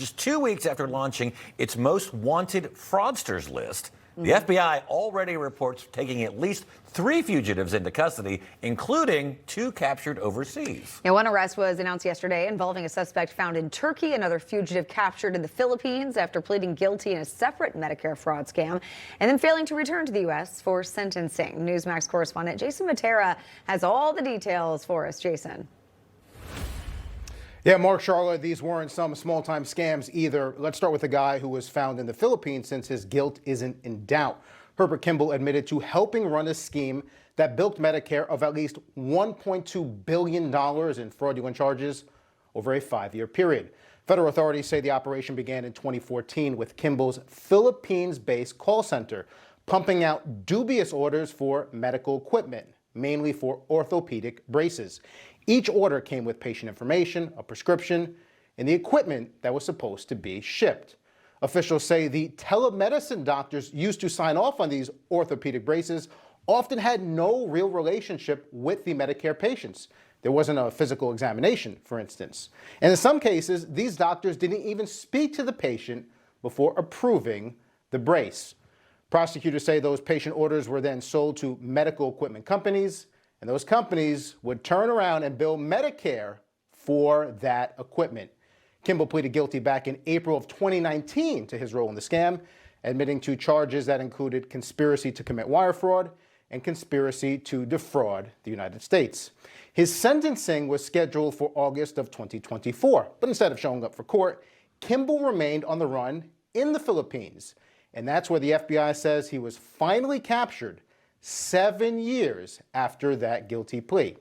just 2 weeks after launching its most wanted fraudsters list. The FBI already reports taking at least 3 fugitives into custody, including 2 captured overseas. One arrest was announced yesterday involving a suspect found in Turkey, another fugitive captured in the Philippines after pleading guilty in a separate Medicare fraud scam and then failing to return to the U.S. for sentencing. Newsmax correspondent Jason Mattera has all the details for us. Jason. Yeah, Mark, Charlotte, these weren't some small-time scams either. Let's start with the guy who was found in the Philippines since his guilt isn't in doubt. Herbert Kimball admitted to helping run a scheme that bilked Medicare of at least $1.2 billion in fraudulent charges over a 5-year period. Federal authorities say the operation began in 2014 with Kimball's Philippines-based call center, pumping out dubious orders for medical equipment, mainly for orthopedic braces. Each order came with patient information, a prescription, and the equipment that was supposed to be shipped. Officials say the telemedicine doctors used to sign off on these orthopedic braces often had no real relationship with the Medicare patients. There wasn't a physical examination, for instance. And in some cases, these doctors didn't even speak to the patient before approving the brace. Prosecutors say those patient orders were then sold to medical equipment companies, and those companies would turn around and bill Medicare for that equipment. Kimball pleaded guilty back in April of 2019 to his role in the scam, admitting to charges that included conspiracy to commit wire fraud and conspiracy to defraud the United States. His sentencing was scheduled for August of 2024, but instead of showing up for court, Kimball remained on the run in the Philippines. And that's where the FBI says he was finally captured 7 years after that guilty plea.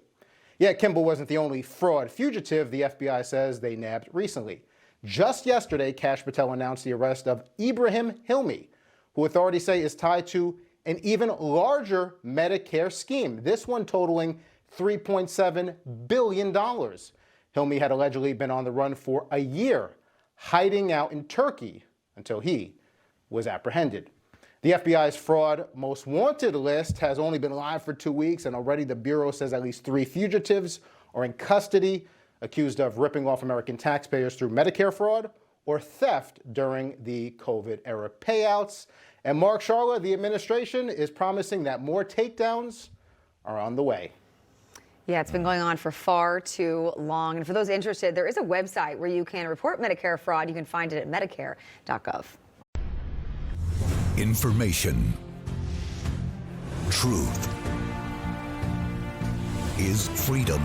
Yet Kimball wasn't the only fraud fugitive the FBI says they nabbed recently. Just yesterday, Kash Patel announced the arrest of Ibrahim Hilmi, who authorities say is tied to an even larger Medicare scheme, this one totaling $3.7 billion. Hilmi had allegedly been on the run for a year, hiding out in Turkey until he was apprehended. The FBI's fraud most wanted list has only been live for 2 weeks, and already the Bureau says at least 3 fugitives are in custody, accused of ripping off American taxpayers through Medicare fraud or theft during the COVID-era payouts. And Mark, Charlotte, the administration is promising that more takedowns are on the way. Yeah, it's been going on for far too long. And for those interested, there is a website where you can report Medicare fraud. You can find it at medicare.gov. Information. Truth is freedom.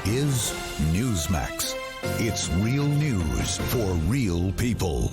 Is Newsmax. It's real news for real people.